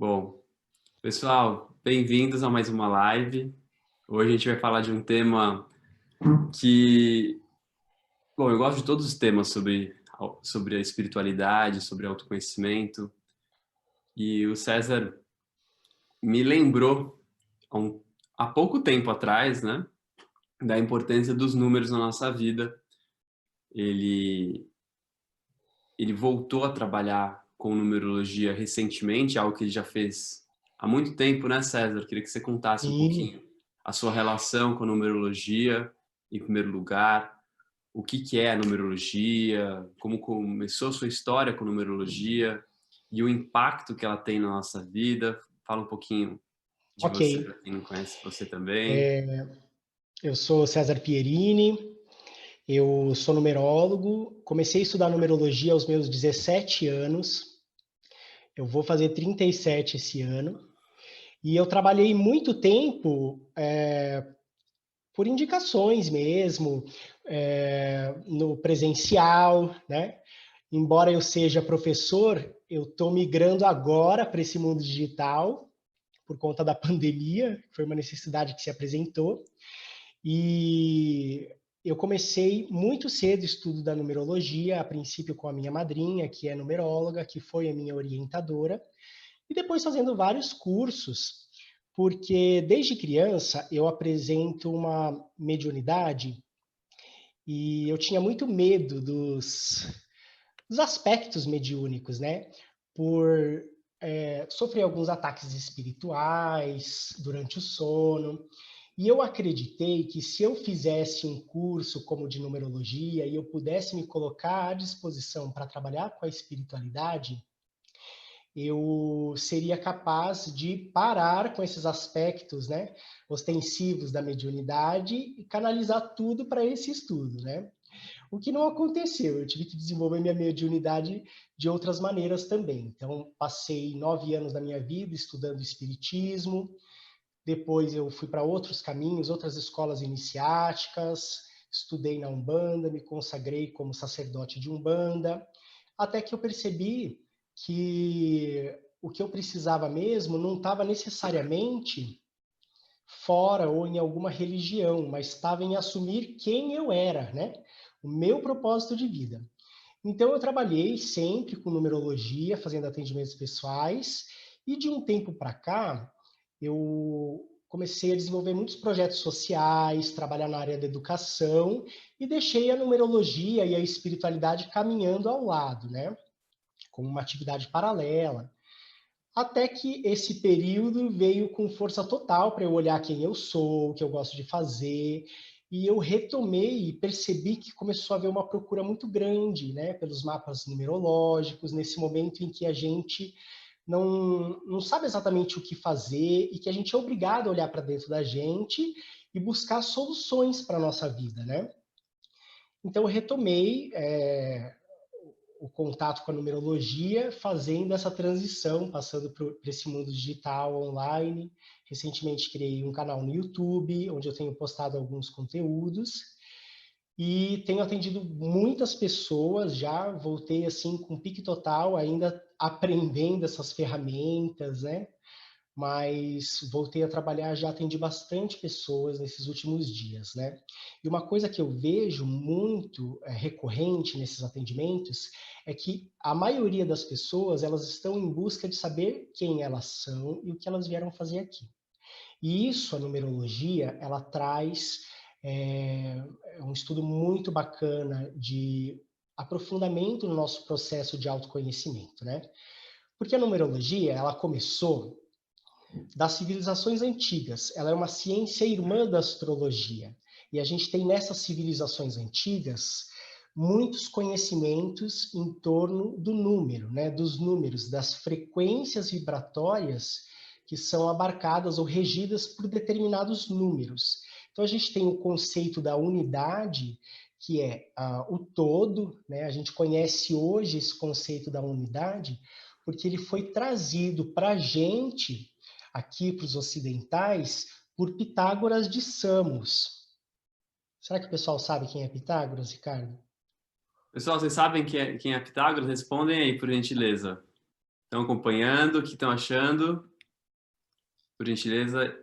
Bom, pessoal, bem-vindos a mais uma live. Hoje a gente vai falar de um tema que, bom, eu gosto de todos os temas sobre a espiritualidade, sobre autoconhecimento. E o César me lembrou há pouco tempo atrás, né, da importância dos números na nossa vida. Ele, ele voltou a trabalhar com numerologia recentemente, algo que ele já fez há muito tempo, né, César? Queria que você contasse um Sim, pouquinho a sua relação com a numerologia, em primeiro lugar, o que que é a numerologia, como começou a sua história com numerologia e o impacto que ela tem na nossa vida. Fala um pouquinho de ok. você, para quem não conhece você também. Eu sou César Pierini, eu sou numerólogo, comecei a estudar numerologia aos meus 17 anos, eu vou fazer 37 esse ano, e eu trabalhei muito tempo por indicações mesmo, no presencial, né? Embora eu seja professor, eu estou migrando agora para esse mundo digital, por conta da pandemia, foi uma necessidade que se apresentou. E eu comecei muito cedo o estudo da numerologia, a princípio com a minha madrinha, que é numeróloga, que foi a minha orientadora, e depois fazendo vários cursos, porque desde criança eu apresento uma mediunidade e eu tinha muito medo dos aspectos mediúnicos, né? Por sofrer alguns ataques espirituais durante o sono. E eu acreditei que se eu fizesse um curso como de numerologia e eu pudesse me colocar à disposição para trabalhar com a espiritualidade, eu seria capaz de parar com esses aspectos, né, ostensivos da mediunidade e canalizar tudo para esse estudo, né? O que não aconteceu, eu tive que desenvolver minha mediunidade de outras maneiras também. Então, passei 9 anos da minha vida estudando espiritismo, depois eu fui para outros caminhos, outras escolas iniciáticas, estudei na Umbanda, me consagrei como sacerdote de Umbanda, até que eu percebi que o que eu precisava mesmo não estava necessariamente fora ou em alguma religião, mas estava em assumir quem eu era, né? O meu propósito de vida. Então eu trabalhei sempre com numerologia, fazendo atendimentos pessoais, e de um tempo para cá eu comecei a desenvolver muitos projetos sociais, trabalhar na área da educação e deixei a numerologia e a espiritualidade caminhando ao lado, né? Como uma atividade paralela. Até que esse período veio com força total para eu olhar quem eu sou, o que eu gosto de fazer, e eu retomei e percebi que começou a haver uma procura muito grande, né, pelos mapas numerológicos, nesse momento em que a gente não sabe exatamente o que fazer e que a gente é obrigado a olhar para dentro da gente e buscar soluções para a nossa vida, né? Então eu retomei o contato com a numerologia, fazendo essa transição, passando por esse mundo digital, online. Recentemente criei um canal no YouTube, onde eu tenho postado alguns conteúdos e tenho atendido muitas pessoas, já voltei assim com pique total, ainda aprendendo essas ferramentas, né? Mas voltei a trabalhar, já atendi bastante pessoas nesses últimos dias, né? E uma coisa que eu vejo muito recorrente nesses atendimentos é que a maioria das pessoas, elas estão em busca de saber quem elas são e o que elas vieram fazer aqui. E isso, a numerologia, ela traz é, um estudo muito bacana de aprofundamento no nosso processo de autoconhecimento, né? Porque a numerologia, ela começou das civilizações antigas. Ela é uma ciência irmã da astrologia. E a gente tem nessas civilizações antigas muitos conhecimentos em torno do número, né? Dos números, das frequências vibratórias que são abarcadas ou regidas por determinados números. Então a gente tem o conceito da unidade, que é o todo, né? A gente conhece hoje esse conceito da unidade porque ele foi trazido para a gente aqui para os ocidentais por Pitágoras de Samos. Será que o pessoal sabe quem é Pitágoras, Ricardo? Pessoal, vocês sabem quem é Pitágoras? Respondem aí, por gentileza. Estão acompanhando? O que estão achando? Por gentileza,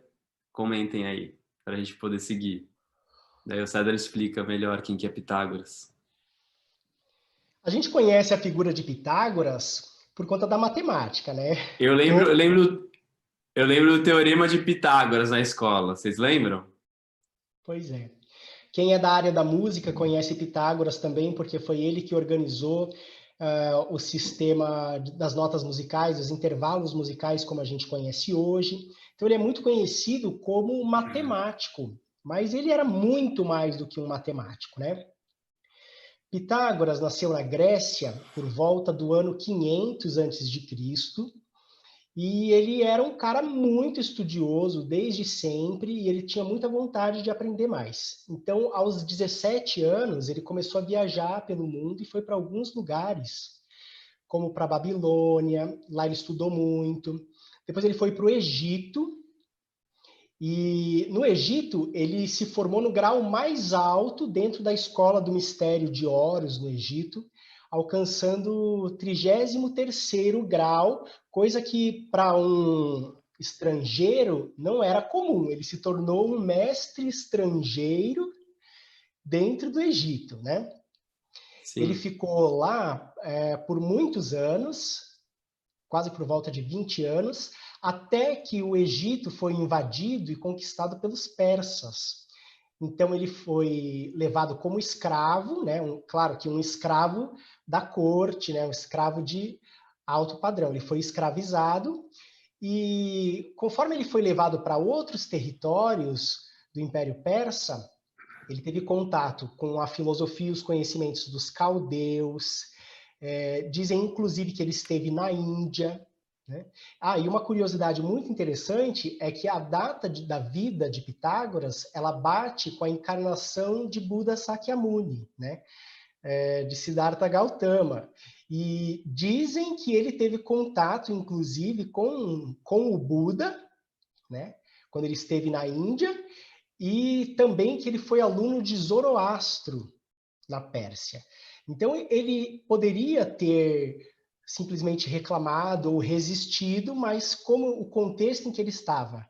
comentem aí, para a gente poder seguir. Daí o César explica melhor quem que é Pitágoras. A gente conhece a figura de Pitágoras por conta da matemática, né? Eu lembro, eu lembro, eu lembro do Teorema de Pitágoras na escola. Vocês lembram? Pois é. Quem é da área da música conhece Pitágoras também, porque foi ele que organizou o sistema das notas musicais, os intervalos musicais, como a gente conhece hoje. Então, ele é muito conhecido como matemático, mas ele era muito mais do que um matemático, né? Pitágoras nasceu na Grécia por volta do ano 500 a.C., e ele era um cara muito estudioso desde sempre e ele tinha muita vontade de aprender mais. Então, aos 17 anos, ele começou a viajar pelo mundo e foi para alguns lugares, como para a Babilônia, lá ele estudou muito. Depois ele foi para o Egito, e no Egito ele se formou no grau mais alto dentro da escola do mistério de Horus, no Egito, alcançando o 33º grau, coisa que para um estrangeiro não era comum. Ele se tornou um mestre estrangeiro dentro do Egito, né? Ele Sim. ficou lá por muitos anos, quase por volta de 20 anos, até que o Egito foi invadido e conquistado pelos persas. Então ele foi levado como escravo, né? Claro que um escravo da corte, né? Um escravo de alto padrão. Ele foi escravizado e conforme ele foi levado para outros territórios do Império Persa, ele teve contato com a filosofia e os conhecimentos dos caldeus. Dizem, inclusive, que ele esteve na Índia. Né? E uma curiosidade muito interessante é que a data da vida de Pitágoras ela bate com a encarnação de Buda Sakyamuni, né? De Siddhartha Gautama. E dizem que ele teve contato, inclusive, com o Buda, né? Quando ele esteve na Índia, e também que ele foi aluno de Zoroastro na Pérsia. Então ele poderia ter simplesmente reclamado ou resistido, mas como o contexto em que ele estava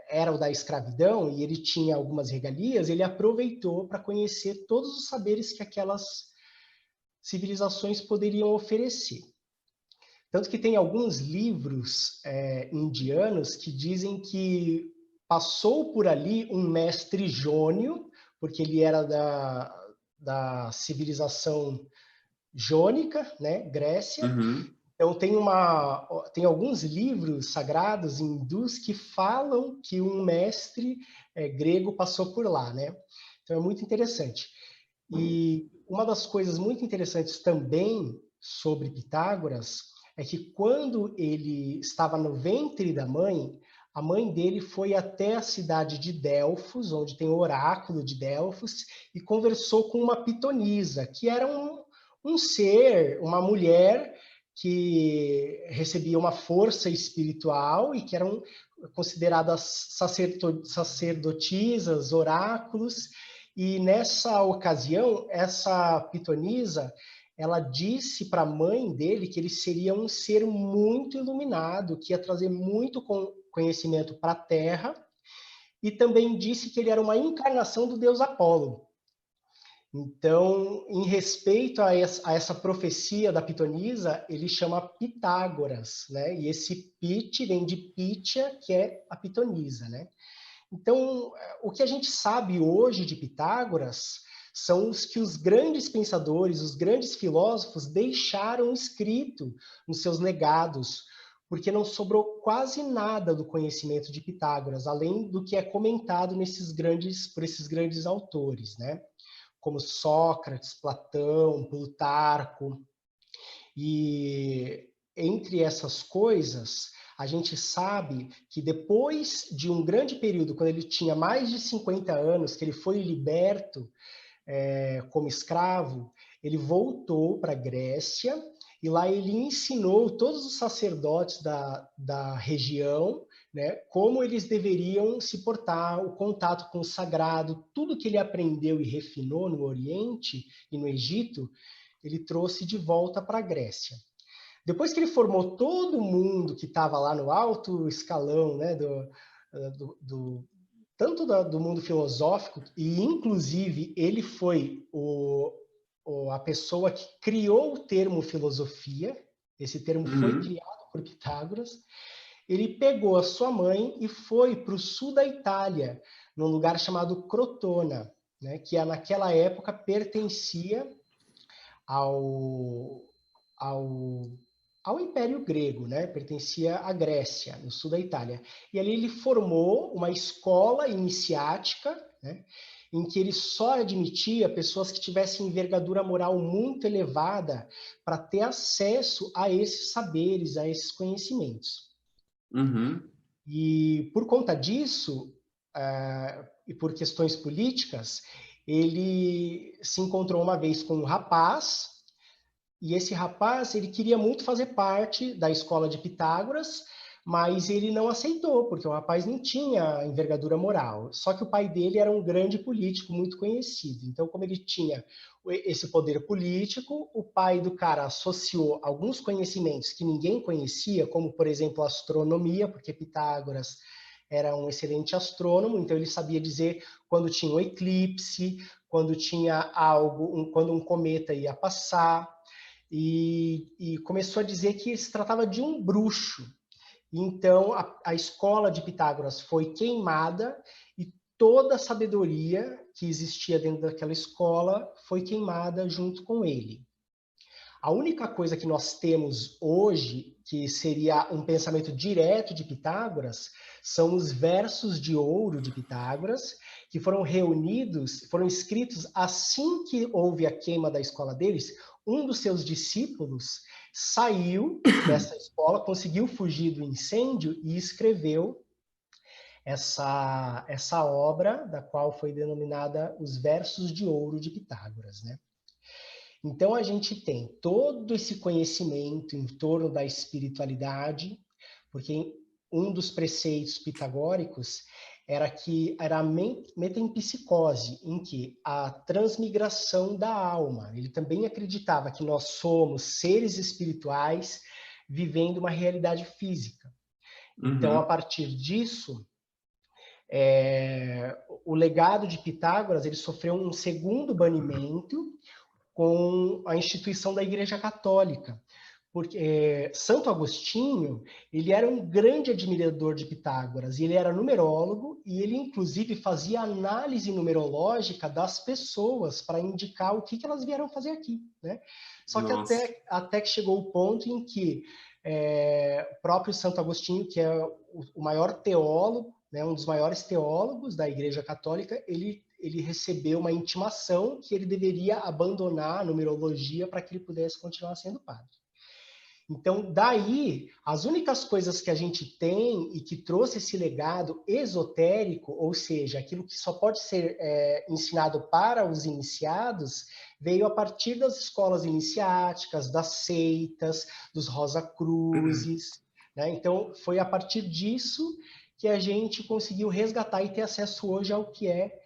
era o da escravidão e ele tinha algumas regalias, ele aproveitou para conhecer todos os saberes que aquelas civilizações poderiam oferecer. Tanto que tem alguns livros indianos que dizem que passou por ali um mestre jônio, porque ele era da civilização jônica, né, Grécia. Uhum. Então tem alguns livros sagrados hindus que falam que um mestre grego passou por lá, né? Então é muito interessante. E uma das coisas muito interessantes também sobre Pitágoras é que quando ele estava no ventre da mãe, a mãe dele foi até a cidade de Delfos, onde tem o oráculo de Delfos, e conversou com uma pitonisa, que era um ser, uma mulher que recebia uma força espiritual e que eram consideradas sacerdotisas, oráculos, e nessa ocasião, essa pitonisa, ela disse para a mãe dele que ele seria um ser muito iluminado, que ia trazer muito conhecimento para a Terra, e também disse que ele era uma encarnação do deus Apolo. Então, em respeito a essa profecia da pitonisa, ele chama Pitágoras, né? E esse Pit vem de Pitia, que é a pitonisa, né? Então, o que a gente sabe hoje de Pitágoras são os que os grandes pensadores, os grandes filósofos deixaram escrito nos seus legados, porque não sobrou quase nada do conhecimento de Pitágoras, além do que é comentado por esses grandes autores, né? Como Sócrates, Platão, Plutarco. E entre essas coisas, a gente sabe que depois de um grande período, quando ele tinha mais de 50 anos, que ele foi liberto como escravo, ele voltou para a Grécia e lá ele ensinou todos os sacerdotes da região, né, como eles deveriam se portar, o contato com o sagrado, tudo que ele aprendeu e refinou no Oriente e no Egito, ele trouxe de volta para a Grécia. Depois que ele formou todo mundo que estava lá no alto escalão, né, tanto do mundo filosófico, e inclusive ele foi a pessoa que criou o termo filosofia, esse termo foi Uhum. criado por Pitágoras. Ele pegou a sua mãe e foi para o sul da Itália, num lugar chamado Crotona, né, que naquela época pertencia ao, ao, ao Império Grego, né? Pertencia à Grécia, no sul da Itália. E ali ele formou uma escola iniciática, né? Em que ele só admitia pessoas que tivessem envergadura moral muito elevada para ter acesso a esses saberes, a esses conhecimentos. Uhum. E por conta disso, e por questões políticas, ele se encontrou uma vez com um rapaz, e esse rapaz, ele queria muito fazer parte da escola de Pitágoras, mas ele não aceitou, porque o rapaz não tinha envergadura moral. Só que o pai dele era um grande político, muito conhecido. Então, como ele tinha esse poder político, o pai do cara associou alguns conhecimentos que ninguém conhecia, como, por exemplo, a astronomia, porque Pitágoras era um excelente astrônomo, então ele sabia dizer quando tinha um eclipse, quando tinha algo, quando um cometa ia passar, e começou a dizer que se tratava de um bruxo. Então, a escola de Pitágoras foi queimada e toda a sabedoria que existia dentro daquela escola foi queimada junto com ele. A única coisa que nós temos hoje, que seria um pensamento direto de Pitágoras, são os versos de ouro de Pitágoras, que foram reunidos, foram escritos assim que houve a queima da escola deles. Um dos seus discípulos saiu dessa escola, conseguiu fugir do incêndio e escreveu essa obra, da qual foi denominada Os Versos de Ouro de Pitágoras, né? Então, a gente tem todo esse conhecimento em torno da espiritualidade, porque um dos preceitos pitagóricos era que era a metempsicose, em que a transmigração da alma. Ele também acreditava que nós somos seres espirituais vivendo uma realidade física. Então, a Uhum. partir disso, o legado de Pitágoras ele sofreu um segundo banimento com a instituição da Igreja Católica, porque Santo Agostinho ele era um grande admirador de Pitágoras, e ele era numerólogo e ele inclusive fazia análise numerológica das pessoas para indicar o que elas vieram fazer aqui, né? Só que Nossa. até que chegou o ponto em que o próprio Santo Agostinho, que é o maior teólogo, né, um dos maiores teólogos da Igreja Católica, ele recebeu uma intimação que ele deveria abandonar a numerologia para que ele pudesse continuar sendo padre. Então, daí, as únicas coisas que a gente tem e que trouxe esse legado esotérico, ou seja, aquilo que só pode ser ensinado para os iniciados, veio a partir das escolas iniciáticas, das seitas, dos Rosa-Cruzes, né? Então, foi a partir disso que a gente conseguiu resgatar e ter acesso hoje ao que é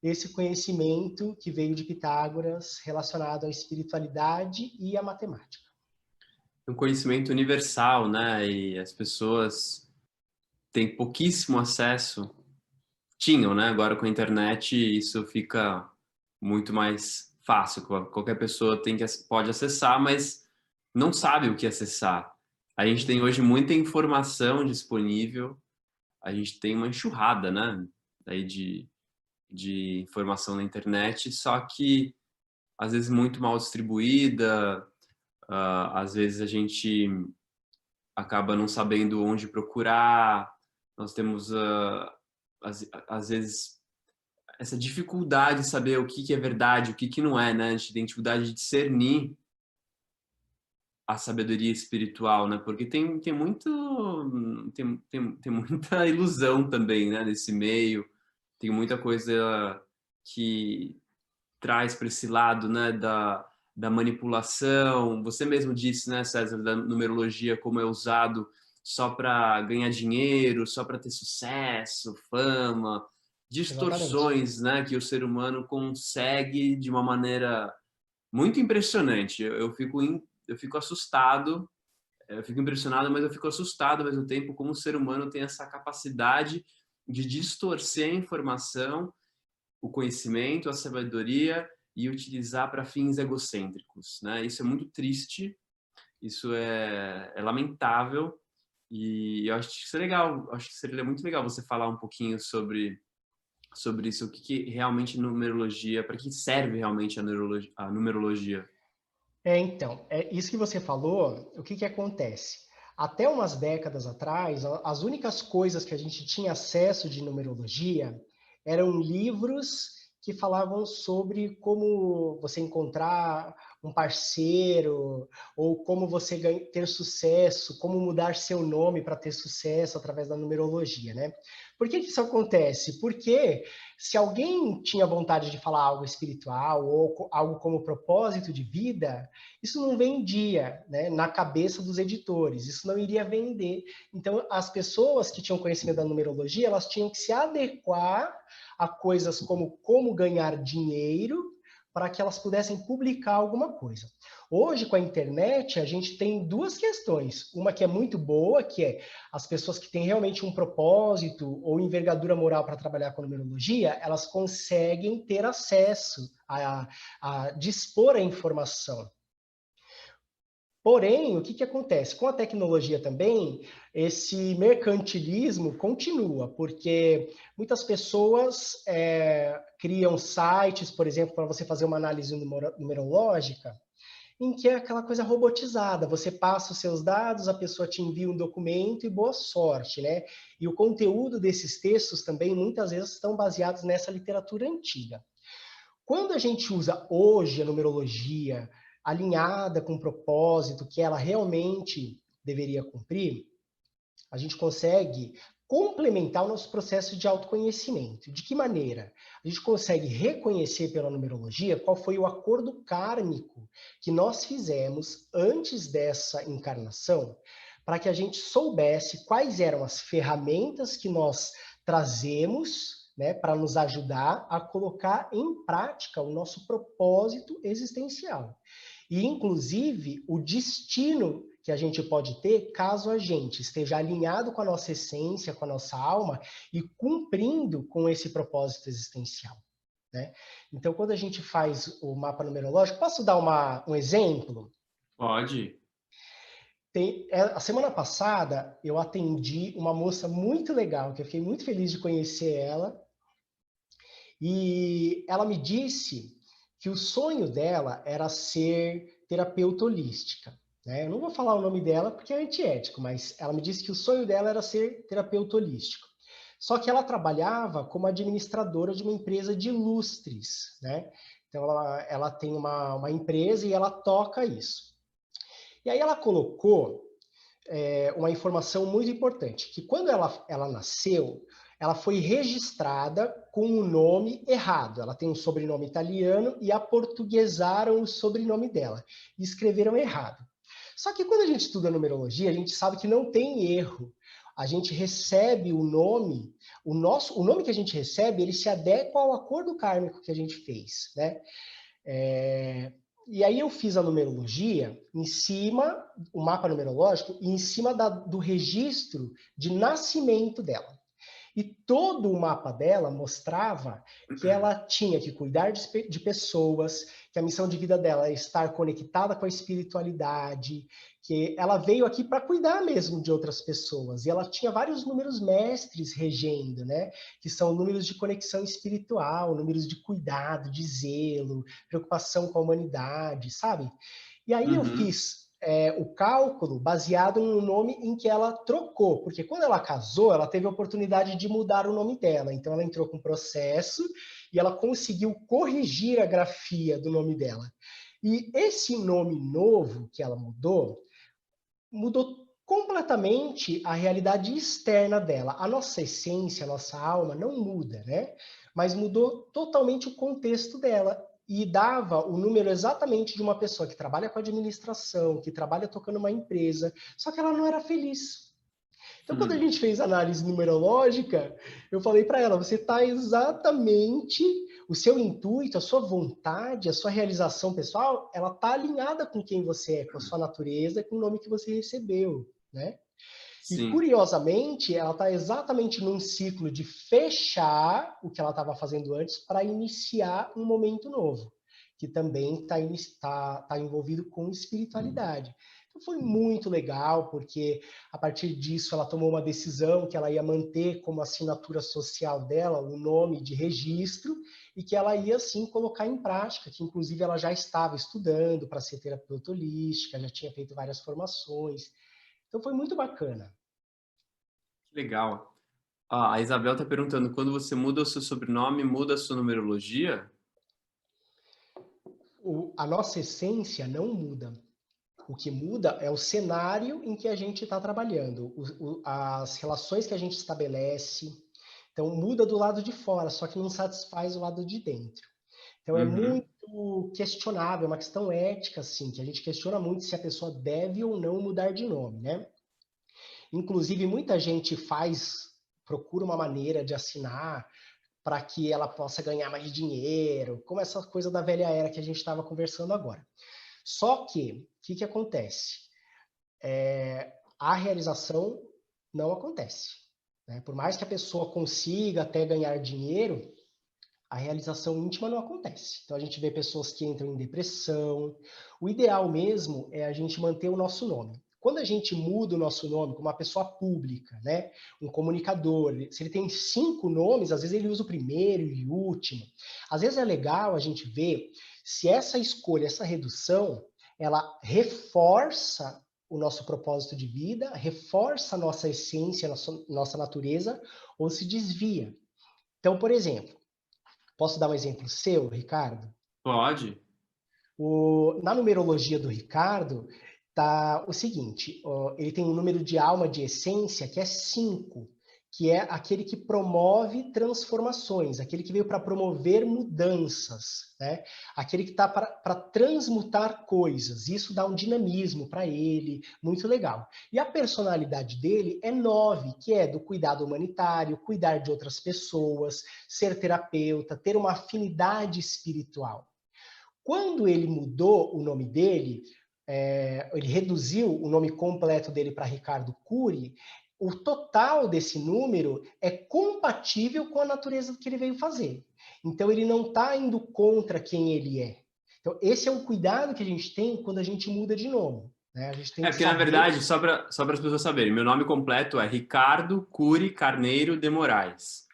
esse conhecimento que veio de Pitágoras relacionado à espiritualidade e à matemática. Um conhecimento universal, né? E as pessoas têm pouquíssimo acesso. Tinham, né? Agora com a internet isso fica muito mais fácil. Qualquer pessoa pode acessar, mas não sabe o que acessar. A gente tem hoje muita informação disponível, a gente tem uma enxurrada, né? Aí de informação na internet, só que às vezes muito mal distribuída, às vezes a gente acaba não sabendo onde procurar, nós temos, às vezes, essa dificuldade de saber o que é verdade, o que não é, né? A gente tem dificuldade de discernir a sabedoria espiritual, né? Porque tem muita ilusão também, né? Nesse meio, tem muita coisa que traz para esse lado, né? Da manipulação. Você mesmo disse, né, César, da numerologia, como é usado só para ganhar dinheiro, só para ter sucesso, fama, Exatamente. distorções, né, que o ser humano consegue de uma maneira muito impressionante. Eu fico assustado eu fico impressionado, mas eu fico assustado ao mesmo tempo como o ser humano tem essa capacidade de distorcer a informação, o conhecimento, a sabedoria e utilizar para fins egocêntricos, né? Isso é muito triste, isso é lamentável e eu acho que isso é legal, acho que seria muito legal você falar um pouquinho sobre isso, o que realmente numerologia, para que serve realmente a numerologia. Então, isso que você falou, o que que acontece? Até umas décadas atrás, as únicas coisas que a gente tinha acesso de numerologia eram livros que falavam sobre como você encontrar um parceiro, ou como você ter sucesso, como mudar seu nome para ter sucesso através da numerologia, né? Por que que isso acontece? Porque se alguém tinha vontade de falar algo espiritual ou algo como propósito de vida, isso não vendia, né, na cabeça dos editores, isso não iria vender. Então, as pessoas que tinham conhecimento da numerologia, elas tinham que se adequar a coisas como ganhar dinheiro para que elas pudessem publicar alguma coisa. Hoje, com a internet, a gente tem duas questões. Uma que é muito boa, que é as pessoas que têm realmente um propósito ou envergadura moral para trabalhar com numerologia, elas conseguem ter acesso a dispor a informação. Porém, o que que acontece? Com a tecnologia também, esse mercantilismo continua, porque muitas pessoas criam sites, por exemplo, para você fazer uma análise numerológica, em que é aquela coisa robotizada. Você passa os seus dados, a pessoa te envia um documento e boa sorte, né? E o conteúdo desses textos também, muitas vezes, estão baseados nessa literatura antiga. Quando a gente usa hoje a numerologia alinhada com o propósito que ela realmente deveria cumprir, a gente consegue complementar o nosso processo de autoconhecimento. De que maneira? A gente consegue reconhecer pela numerologia qual foi o acordo kármico que nós fizemos antes dessa encarnação, para que a gente soubesse quais eram as ferramentas que nós trazemos, né, para nos ajudar a colocar em prática o nosso propósito existencial. E, inclusive, o destino que a gente pode ter caso a gente esteja alinhado com a nossa essência, com a nossa alma e cumprindo com esse propósito existencial, né? Então, quando a gente faz o mapa numerológico, posso dar um exemplo? Pode. A semana passada, eu atendi uma moça muito legal, que eu fiquei muito feliz de conhecer ela, e ela me disse que o sonho dela era ser terapeuta holística, né? Eu não vou falar o nome dela porque é antiético, mas ela me disse que o sonho dela era ser terapeuta holístico. Só que ela trabalhava como administradora de uma empresa de lustres, né? Então ela tem uma empresa e ela toca isso. E aí ela colocou uma informação muito importante, que quando ela nasceu, ela foi registrada com um nome errado. Ela tem um sobrenome italiano e aportuguesaram o sobrenome dela. E escreveram errado. Só que quando a gente estuda numerologia, a gente sabe que não tem erro. A gente recebe o nome, o nome que a gente recebe, ele se adequa ao acordo kármico que a gente fez, né? E aí eu fiz a numerologia em cima, o mapa numerológico, em cima do registro de nascimento dela. E todo o mapa dela mostrava que ela tinha que cuidar de pessoas, que a missão de vida dela é estar conectada com a espiritualidade, que ela veio aqui para cuidar mesmo de outras pessoas. E ela tinha vários números mestres regendo, né? Que são números de conexão espiritual, números de cuidado, de zelo, preocupação com a humanidade, sabe? E aí eu fiz o cálculo baseado no nome em que ela trocou, porque quando ela casou, ela teve a oportunidade de mudar o nome dela, então ela entrou com um processo e ela conseguiu corrigir a grafia do nome dela. E esse nome novo que ela mudou completamente a realidade externa dela. A nossa essência, a nossa alma não muda, né? Mas mudou totalmente o contexto dela e dava o número exatamente de uma pessoa que trabalha com administração, que trabalha tocando uma empresa, só que ela não era feliz. Então, quando a gente fez análise numerológica, eu falei para ela, você está exatamente o seu intuito, a sua vontade, a sua realização pessoal, ela está alinhada com quem você é, com a sua natureza, com o nome que você recebeu, né? E, Sim. curiosamente, ela está exatamente num ciclo de fechar o que ela estava fazendo antes para iniciar um momento novo, que também tá envolvido com espiritualidade. Então, foi muito legal, porque a partir disso ela tomou uma decisão que ela ia manter como assinatura social dela o nome de registro e que ela ia, sim, colocar em prática, que inclusive ela já estava estudando para ser terapeuta holística, já tinha feito várias formações. Então, foi muito bacana. Que legal. Ah, a Isabel está perguntando, quando você muda o seu sobrenome, muda a sua numerologia? A nossa essência não muda. O que muda é o cenário em que a gente está trabalhando, as relações que a gente estabelece. Então, muda do lado de fora, só que não satisfaz o lado de dentro. Então, é Uhum. muito questionável, é uma questão ética, assim, que a gente questiona muito se a pessoa deve ou não mudar de nome, né? Inclusive, muita gente procura uma maneira de assinar para que ela possa ganhar mais dinheiro, como essa coisa da velha era que a gente estava conversando agora. Só que, o que acontece? A realização não acontece, né? Por mais que a pessoa consiga até ganhar dinheiro, a realização íntima não acontece. Então a gente vê pessoas que entram em depressão. O ideal mesmo é a gente manter o nosso nome. Quando a gente muda o nosso nome como uma pessoa pública, né? Um comunicador, se ele tem 5 nomes, às vezes ele usa o primeiro e o último. Às vezes é legal a gente ver se essa escolha, essa redução, ela reforça o nosso propósito de vida, reforça a nossa essência, nossa natureza, ou se desvia. Então, por exemplo, posso dar um exemplo seu, Ricardo? Pode. Na numerologia do Ricardo, tá o seguinte: ele tem um número de alma de essência que é 5, que é aquele que promove transformações, aquele que veio para promover mudanças, né? Aquele que está para transmutar coisas. Isso dá um dinamismo para ele, muito legal. E a personalidade dele é 9, que é do cuidado humanitário, cuidar de outras pessoas, ser terapeuta, ter uma afinidade espiritual. Quando ele mudou o nome dele, ele reduziu o nome completo dele para Ricardo Cury, o total desse número é compatível com a natureza do que ele veio fazer. Então, ele não está indo contra quem ele é. Então, esse é um cuidado que a gente tem quando a gente muda de nome. Né? A gente tem É que porque, na saber. verdade, só para as pessoas saberem, meu nome completo é Ricardo Cury Carneiro de Moraes.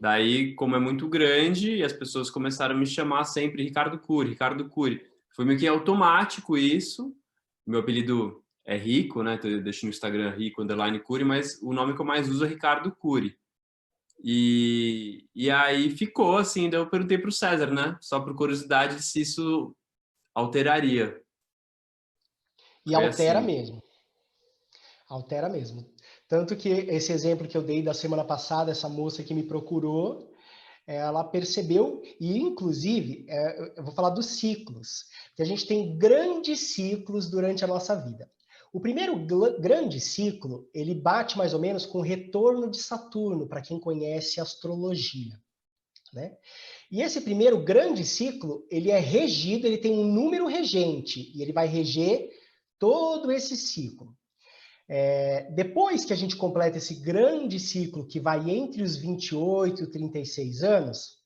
Daí, como é muito grande, as pessoas começaram a me chamar sempre Ricardo Cury, Ricardo Cury. Foi meio que automático isso. Meu apelido é Rico, né? Eu deixo no Instagram Rico underline Cury, mas o nome que eu mais uso é Ricardo Cury. E aí ficou assim, daí eu perguntei para o César, né? Só por curiosidade se isso alteraria. E Foi altera assim. mesmo. Altera mesmo. Tanto que esse exemplo que eu dei da semana passada, essa moça que me procurou, ela percebeu, e inclusive, eu vou falar dos ciclos, que a gente tem grandes ciclos durante a nossa vida. O primeiro grande ciclo, ele bate mais ou menos com o retorno de Saturno, para quem conhece astrologia. Né? E esse primeiro grande ciclo, ele é regido, ele tem um número regente, e ele vai reger todo esse ciclo. Depois que a gente completa esse grande ciclo, que vai entre os 28 e 36 anos,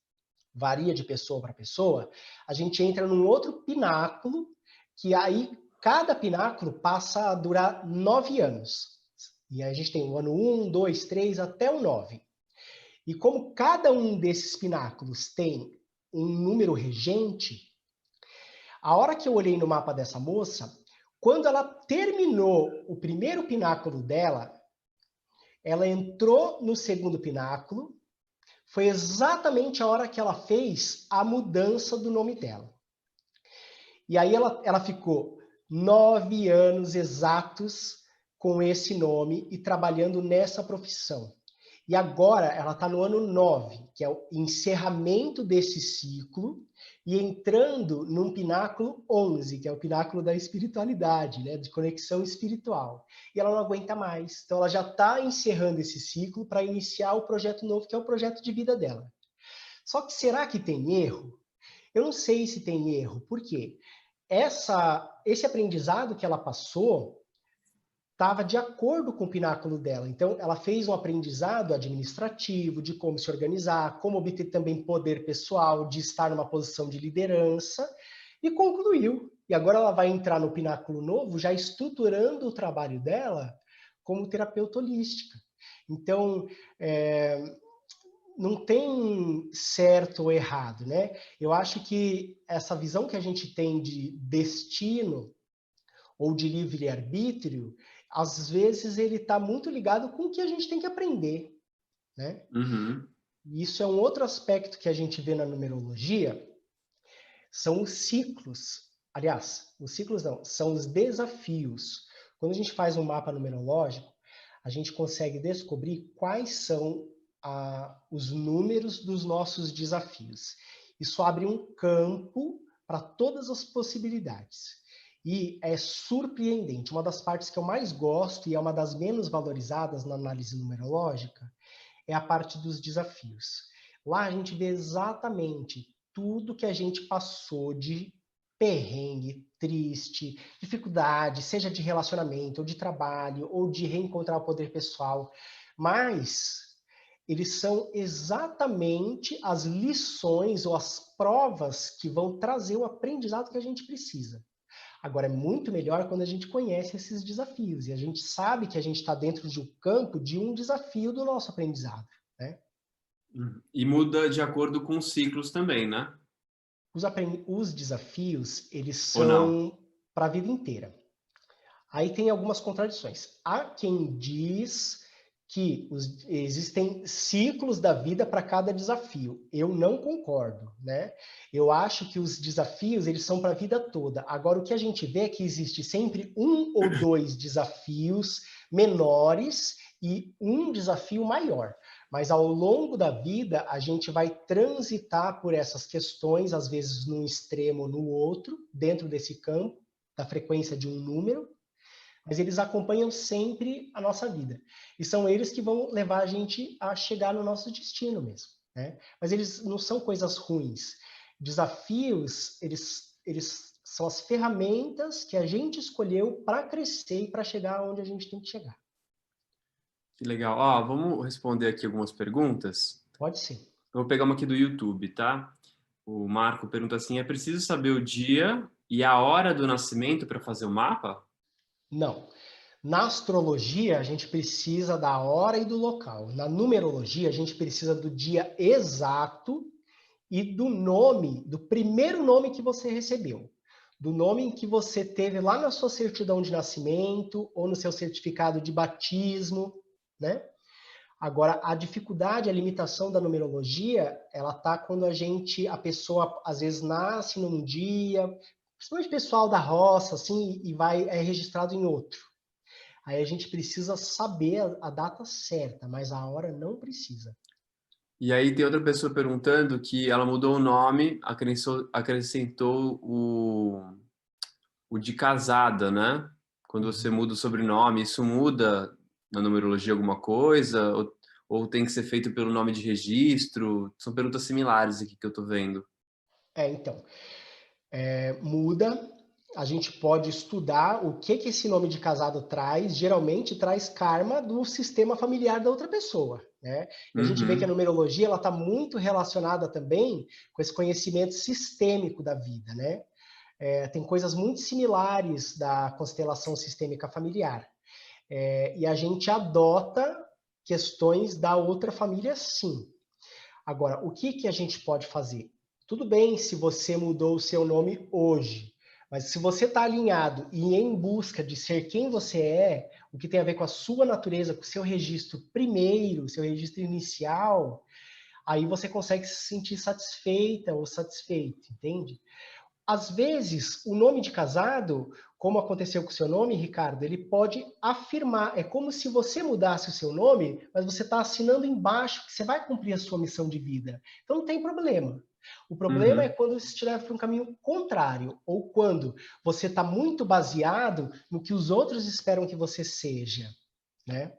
varia de pessoa para pessoa, a gente entra num outro pináculo, que aí cada pináculo passa a durar 9 anos. E aí a gente tem o ano 1, 2, 3 até o 9. E como cada um desses pináculos tem um número regente, a hora que eu olhei no mapa dessa moça, quando ela terminou o primeiro pináculo dela, ela entrou no segundo pináculo, foi exatamente a hora que ela fez a mudança do nome dela. E aí ela ficou 9 anos exatos com esse nome e trabalhando nessa profissão. E agora ela está no ano 9, que é o encerramento desse ciclo, e entrando num pináculo 11, que é o pináculo da espiritualidade, né, de conexão espiritual. E ela não aguenta mais. Então ela já está encerrando esse ciclo para iniciar o projeto novo, que é o projeto de vida dela. Só que será que tem erro? Eu não sei se tem erro, por quê? Esse aprendizado que ela passou estava de acordo com o pináculo dela. Então, ela fez um aprendizado administrativo, de como se organizar, como obter também poder pessoal, de estar numa posição de liderança, e concluiu. E agora ela vai entrar no pináculo novo, já estruturando o trabalho dela como terapeuta holística. Então, não tem certo ou errado, né? Eu acho que essa visão que a gente tem de destino ou de livre-arbítrio, às vezes ele está muito ligado com o que a gente tem que aprender, né? Uhum. E isso é um outro aspecto que a gente vê na numerologia, são os ciclos. Aliás, os ciclos não, são os desafios. Quando a gente faz um mapa numerológico, a gente consegue descobrir quais são os números dos nossos desafios. Isso abre um campo para todas as possibilidades. E é surpreendente. Uma das partes que eu mais gosto e é uma das menos valorizadas na análise numerológica é a parte dos desafios. Lá a gente vê exatamente tudo que a gente passou de perrengue, triste, dificuldade, seja de relacionamento, ou de trabalho, ou de reencontrar o poder pessoal. Mas eles são exatamente as lições ou as provas que vão trazer o aprendizado que a gente precisa. Agora, é muito melhor quando a gente conhece esses desafios e a gente sabe que a gente está dentro de um campo de um desafio do nosso aprendizado, né? E muda de acordo com os ciclos também, né? Os desafios, eles Ou não? são para a vida inteira. Aí tem algumas contradições. Há quem diz que existem ciclos da vida para cada desafio. Eu não concordo, né? Eu acho que os desafios, eles são para a vida toda. Agora, o que a gente vê é que existe sempre um ou dois desafios menores e um desafio maior. Mas ao longo da vida, a gente vai transitar por essas questões, às vezes num extremo ou no outro, dentro desse campo, da frequência de um número, mas eles acompanham sempre a nossa vida. E são eles que vão levar a gente a chegar no nosso destino mesmo, né? Mas eles não são coisas ruins. Desafios, eles são as ferramentas que a gente escolheu para crescer e para chegar onde a gente tem que chegar. Que legal. Ó, vamos responder aqui algumas perguntas. Pode ser. Eu vou pegar uma aqui do YouTube, tá? O Marco pergunta assim: é preciso saber o dia e a hora do nascimento para fazer o mapa? Não. Na astrologia, a gente precisa da hora e do local. Na numerologia, a gente precisa do dia exato e do nome, do primeiro nome que você recebeu. Do nome que você teve lá na sua certidão de nascimento ou no seu certificado de batismo, né? Agora, a dificuldade, a limitação da numerologia, ela tá quando a pessoa às vezes nasce num dia, principalmente pessoal da roça, assim, e é registrado em outro. Aí a gente precisa saber a data certa, mas a hora não precisa. E aí tem outra pessoa perguntando que ela mudou o nome, acrescentou o de casada, né? Quando você Uhum. muda o sobrenome, isso muda na numerologia alguma coisa? Ou tem que ser feito pelo nome de registro? São perguntas similares aqui que eu tô vendo. Então, muda. A gente pode estudar o que esse nome de casado traz. Geralmente traz karma do sistema familiar da outra pessoa, né? E a gente vê que a Uhum. numerologia ela está muito relacionada também com esse conhecimento sistêmico da vida, né? Tem coisas muito similares da constelação sistêmica familiar. E a gente adota questões da outra família, sim. Agora, o que a gente pode fazer? Tudo bem se você mudou o seu nome hoje, mas se você está alinhado e em busca de ser quem você é, o que tem a ver com a sua natureza, com o seu registro primeiro, seu registro inicial, aí você consegue se sentir satisfeita ou satisfeito, entende? Às vezes, o nome de casado, como aconteceu com o seu nome, Ricardo, ele pode afirmar. É como se você mudasse o seu nome, mas você está assinando embaixo que você vai cumprir a sua missão de vida. Então não tem problema. O problema é Uhum. quando você estiver para um caminho contrário, ou quando você está muito baseado no que os outros esperam que você seja, né?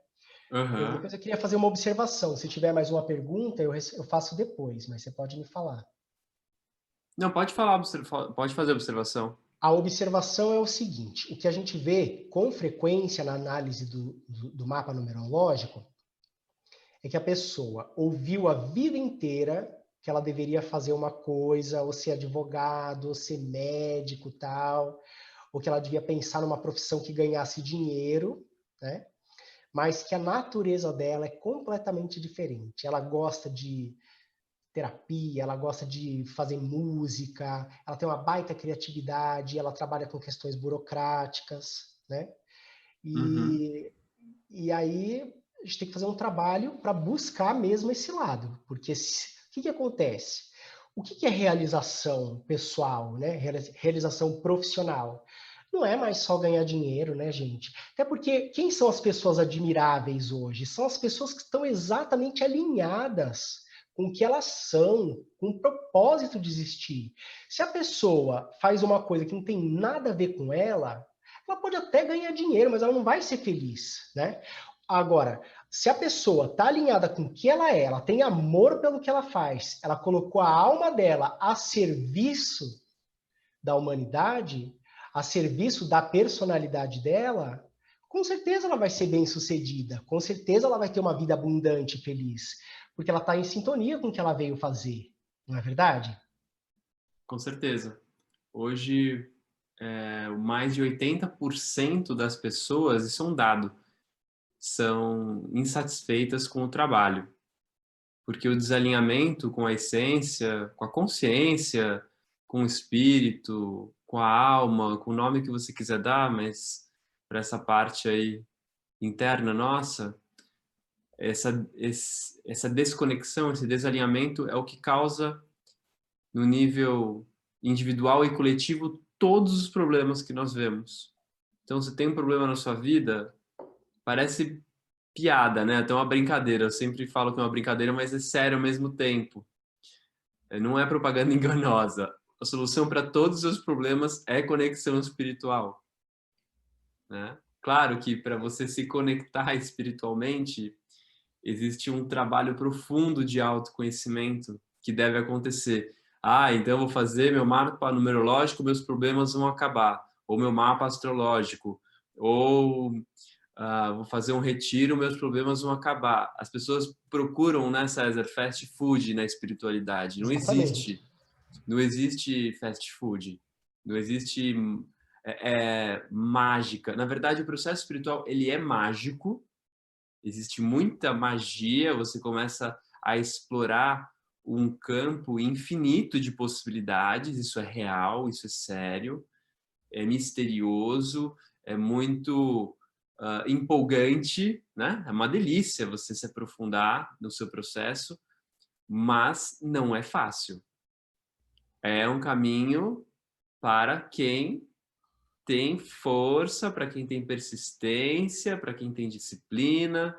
Aham. Depois eu queria fazer uma observação. Se tiver mais uma pergunta, eu faço depois, mas você pode me falar. Não, pode falar, pode fazer a observação. A observação é o seguinte: o que a gente vê com frequência na análise do mapa numerológico é que a pessoa ouviu a vida inteira que ela deveria fazer uma coisa, ou ser advogado, ou ser médico, tal, ou que ela devia pensar numa profissão que ganhasse dinheiro, né? Mas que a natureza dela é completamente diferente. Ela gosta de terapia, ela gosta de fazer música, ela tem uma baita criatividade, ela trabalha com questões burocráticas, né? Uhum. E aí a gente tem que fazer um trabalho para buscar mesmo esse lado, porque o que acontece? O que é realização pessoal, né? Realização profissional? Não é mais só ganhar dinheiro, né, gente? Até porque quem são as pessoas admiráveis hoje? São as pessoas que estão exatamente alinhadas com o que elas são, com o propósito de existir. Se a pessoa faz uma coisa que não tem nada a ver com ela pode até ganhar dinheiro, mas ela não vai ser feliz, né? Agora, se a pessoa está alinhada com o que ela tem amor pelo que ela faz, ela colocou a alma dela a serviço da humanidade, a serviço da personalidade dela, com certeza ela vai ser bem-sucedida, com certeza ela vai ter uma vida abundante e feliz, porque ela está em sintonia com o que ela veio fazer, não é verdade? Com certeza. Hoje, mais de 80% das pessoas, isso é um dado, são insatisfeitas com o trabalho. Porque o desalinhamento com a essência, com a consciência, com o espírito, com a alma, com o nome que você quiser dar, mas para essa parte aí interna nossa, essa desconexão, esse desalinhamento é o que causa, no nível individual e coletivo, todos os problemas que nós vemos. Então, se tem um problema na sua vida, parece piada, né? Até uma brincadeira. Eu sempre falo que é uma brincadeira, mas é sério ao mesmo tempo. Não é propaganda enganosa. A solução para todos os seus problemas é conexão espiritual, né? Claro que para você se conectar espiritualmente, existe um trabalho profundo de autoconhecimento que deve acontecer. Ah, então eu vou fazer meu mapa numerológico, meus problemas vão acabar. Ou meu mapa astrológico. Ou vou fazer um retiro, meus problemas vão acabar. As pessoas procuram, né, César, fast food na espiritualidade. Não Exatamente. existe. Não existe fast food. Não existe mágica. Na verdade, o processo espiritual ele é mágico. Existe muita magia. Você começa a explorar um campo infinito de possibilidades. Isso é real, isso é sério, é misterioso, é muito empolgante, né? É uma delícia você se aprofundar no seu processo, mas não é fácil. É um caminho para quem tem força, para quem tem persistência, para quem tem disciplina.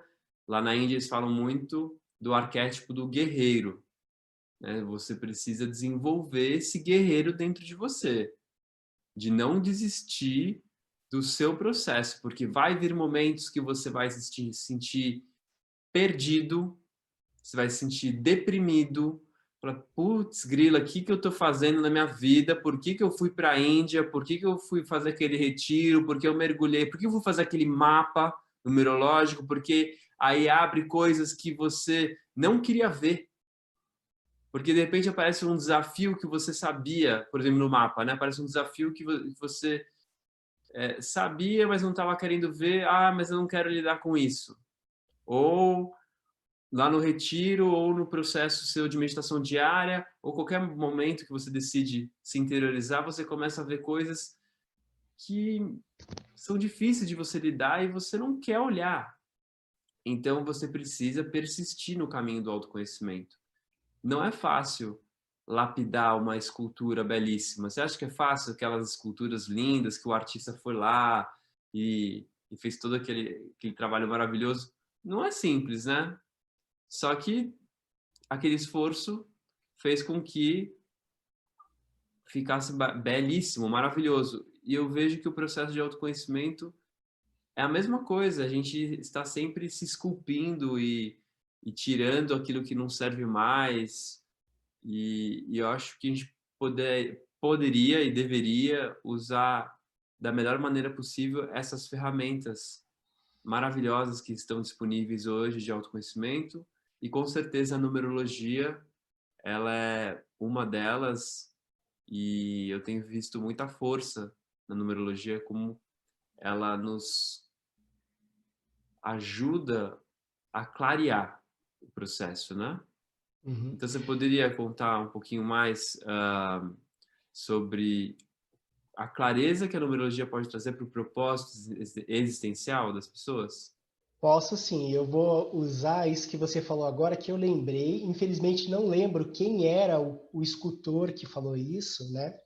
Lá na Índia eles falam muito do arquétipo do guerreiro, né? Você precisa desenvolver esse guerreiro dentro de você, de não desistir do seu processo, porque vai vir momentos que você vai se sentir perdido, você vai se sentir deprimido, falar, putz, grila, o que que eu estou fazendo na minha vida? Por que que eu fui para a Índia? Por que que eu fui fazer aquele retiro? Por que eu mergulhei? Por que eu fui fazer aquele mapa numerológico? Porque aí abre coisas que você não queria ver. Porque de repente aparece um desafio que você sabia, por exemplo, no mapa, né? Aparece um desafio que você sabia, mas não estava querendo ver. Ah, mas eu não quero lidar com isso. Ou lá no retiro, ou no processo seu de meditação diária, ou qualquer momento que você decide se interiorizar, você começa a ver coisas que são difíceis de você lidar e você não quer olhar. Então você precisa persistir no caminho do autoconhecimento. Não é fácil lapidar uma escultura belíssima. Você acha que é fácil aquelas esculturas lindas que o artista foi lá e fez todo aquele trabalho maravilhoso? Não é simples, né? Só que aquele esforço fez com que ficasse belíssimo, maravilhoso. E eu vejo que o processo de autoconhecimento é a mesma coisa, a gente está sempre se esculpindo e tirando aquilo que não serve mais, e eu acho que a gente poderia e deveria usar da melhor maneira possível essas ferramentas maravilhosas que estão disponíveis hoje de autoconhecimento, e com certeza a numerologia, ela é uma delas, e eu tenho visto muita força na numerologia, como ela nos ajuda a clarear o processo, né? Uhum. Então você poderia contar um pouquinho mais sobre a clareza que a numerologia pode trazer para o propósito existencial das pessoas? Posso sim, eu vou usar isso que você falou agora, que eu lembrei. Infelizmente não lembro quem era o escultor que falou isso, né?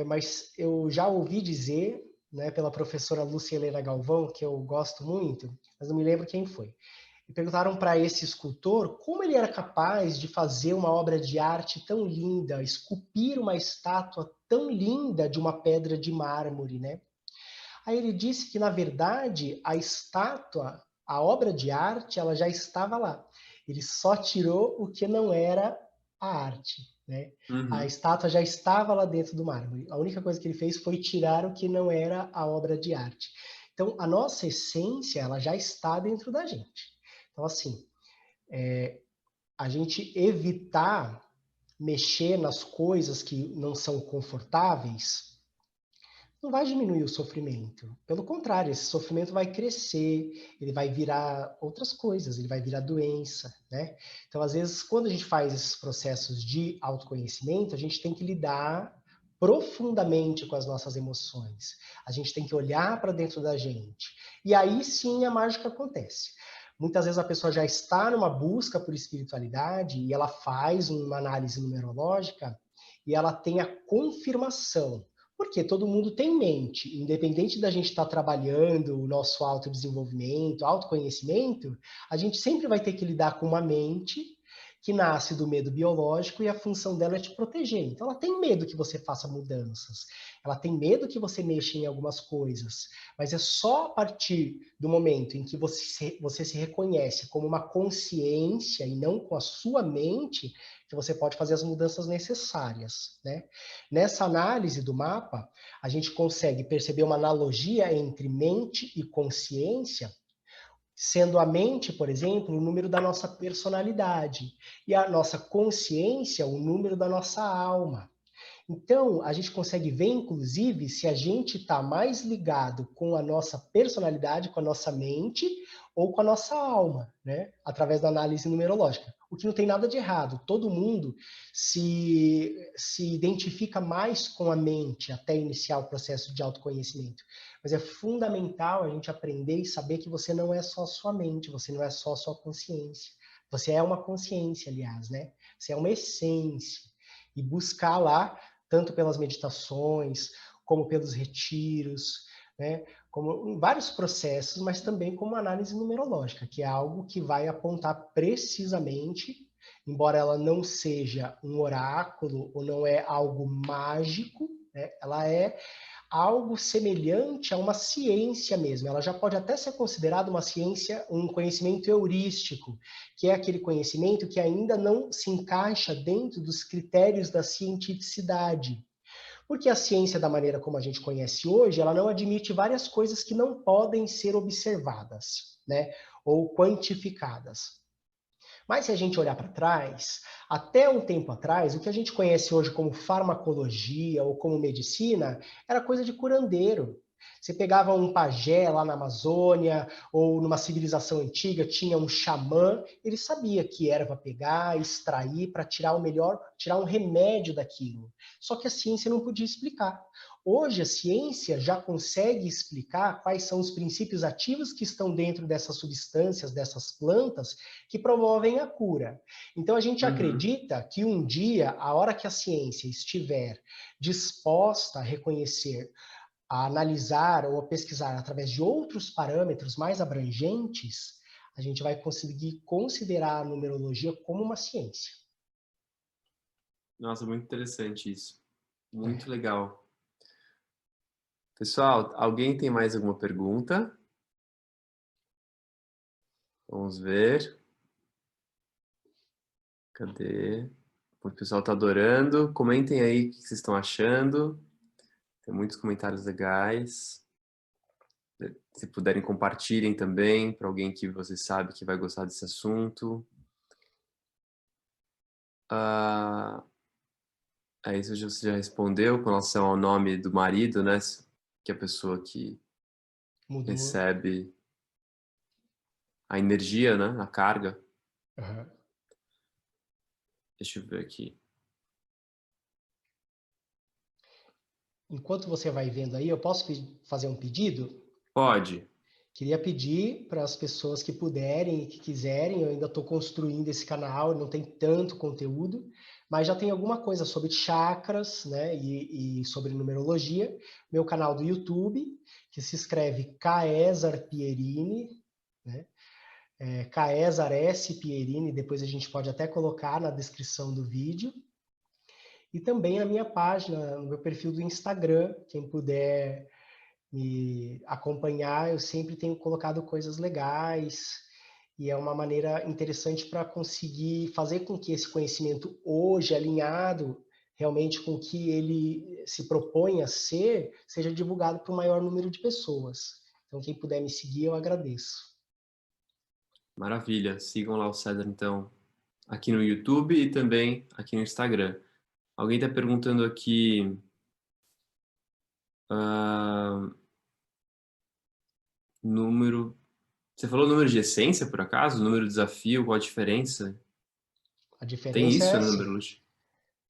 Mas eu já ouvi dizer, né, pela professora Lúcia Helena Galvão, que eu gosto muito, mas não me lembro quem foi. E perguntaram para esse escultor como ele era capaz de fazer uma obra de arte tão linda, esculpir uma estátua tão linda de uma pedra de mármore, né? Aí ele disse que, na verdade, a estátua, a obra de arte, ela já estava lá. Ele só tirou o que não era a arte, né? A Uhum. estátua já estava lá dentro do mármore. A única coisa que ele fez foi tirar o que não era a obra de arte. Então, a nossa essência, ela já está dentro da gente. Então, assim, a gente evitar mexer nas coisas que não são confortáveis não vai diminuir o sofrimento. Pelo contrário, esse sofrimento vai crescer, ele vai virar outras coisas, ele vai virar doença, né? Então, às vezes, quando a gente faz esses processos de autoconhecimento, a gente tem que lidar profundamente com as nossas emoções. A gente tem que olhar para dentro da gente. E aí sim a mágica acontece. Muitas vezes a pessoa já está numa busca por espiritualidade e ela faz uma análise numerológica e ela tem a confirmação porque todo mundo tem mente, independente da gente estar trabalhando o nosso autodesenvolvimento, autoconhecimento, a gente sempre vai ter que lidar com uma mente que nasce do medo biológico e a função dela é te proteger. Então ela tem medo que você faça mudanças, ela tem medo que você mexa em algumas coisas, mas é só a partir do momento em que você se reconhece como uma consciência e não com a sua mente que você pode fazer as mudanças necessárias, né? Nessa análise do mapa, a gente consegue perceber uma analogia entre mente e consciência, sendo a mente, por exemplo, o número da nossa personalidade e a nossa consciência o número da nossa alma. Então, a gente consegue ver, inclusive, se a gente está mais ligado com a nossa personalidade, com a nossa mente ou com a nossa alma, né? Através da análise numerológica. O que não tem nada de errado. Todo mundo se identifica mais com a mente até iniciar o processo de autoconhecimento. Mas é fundamental a gente aprender e saber que você não é só a sua mente, você não é só a sua consciência. Você é uma consciência, aliás, né? Você é uma essência. E buscar lá tanto pelas meditações, como pelos retiros, né? Como em vários processos, mas também como análise numerológica, que é algo que vai apontar precisamente, embora ela não seja um oráculo ou não é algo mágico, né? Ela é algo semelhante a uma ciência mesmo. Ela já pode até ser considerada uma ciência, um conhecimento heurístico, que é aquele conhecimento que ainda não se encaixa dentro dos critérios da cientificidade. Porque a ciência, da maneira como a gente conhece hoje, ela não admite várias coisas que não podem ser observadas, né? Ou quantificadas. Mas se a gente olhar para trás, até um tempo atrás, o que a gente conhece hoje como farmacologia ou como medicina era coisa de curandeiro. Você pegava um pajé lá na Amazônia ou numa civilização antiga, tinha um xamã, ele sabia que era para pegar, extrair, para tirar o melhor, tirar um remédio daquilo. Só que a ciência não podia explicar. Hoje a ciência já consegue explicar quais são os princípios ativos que estão dentro dessas substâncias, dessas plantas, que promovem a cura. Então a gente Uhum. acredita que um dia, a hora que a ciência estiver disposta a reconhecer, a analisar ou a pesquisar através de outros parâmetros mais abrangentes, a gente vai conseguir considerar a numerologia como uma ciência. Nossa, muito interessante isso. Muito É. legal. Pessoal, alguém tem mais alguma pergunta? Vamos ver. Cadê? O pessoal está adorando. Comentem aí o que vocês estão achando. Tem muitos comentários legais. Se puderem, compartilhem também para alguém que você sabe que vai gostar desse assunto. Isso você já respondeu com relação ao nome do marido, né? Que é a pessoa que Mudou. recebe a energia, né? A carga. Aham. Deixa eu ver aqui. Enquanto você vai vendo aí, eu posso fazer um pedido? Pode. Queria pedir para as pessoas que puderem e que quiserem, eu ainda estou construindo esse canal, não tem tanto conteúdo, mas já tem alguma coisa sobre chakras, né, e sobre numerologia. Meu canal do YouTube, que se escreve Caesar Pierini, né, Caesar S. Pierini, depois a gente pode até colocar na descrição do vídeo. E também a minha página, no meu perfil do Instagram, quem puder me acompanhar, eu sempre tenho colocado coisas legais e é uma maneira interessante para conseguir fazer com que esse conhecimento hoje alinhado realmente com o que ele se propõe a ser, seja divulgado para o maior número de pessoas. Então, quem puder me seguir, eu agradeço. Maravilha. Sigam lá o César, então, aqui no YouTube e também aqui no Instagram. Alguém está perguntando aqui... número... Você falou número de essência, por acaso? Número de desafio, qual a diferença? A Tem diferença é isso na assim, numerologia?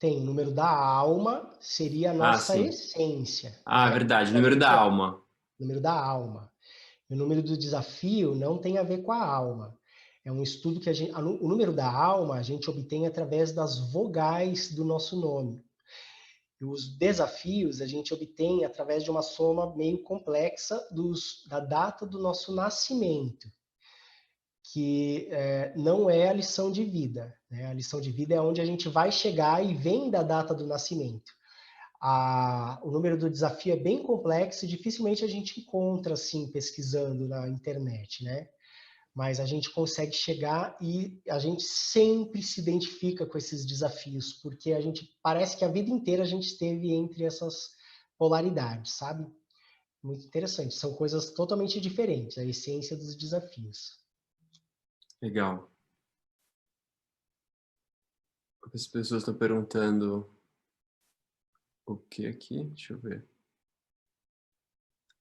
tem o número da alma, seria a Ah, nossa sim. essência, Ah, né? verdade. Então, a Número da gente é alma. o número da alma. E o número do desafio não tem a ver com a alma. É um estudo que o número da alma a gente obtém através das vogais do nosso nome. E os desafios a gente obtém através de uma soma meio complexa da data do nosso nascimento, que não é a lição de vida. Né? A lição de vida é onde a gente vai chegar e vem da data do nascimento. O número do desafio é bem complexo e dificilmente a gente encontra assim pesquisando na internet, né? Mas a gente consegue chegar e a gente sempre se identifica com esses desafios, porque a gente parece que a vida inteira a gente esteve entre essas polaridades, sabe? Muito interessante, são coisas totalmente diferentes, a essência dos desafios. Legal. As pessoas estão perguntando o que aqui? Deixa eu ver.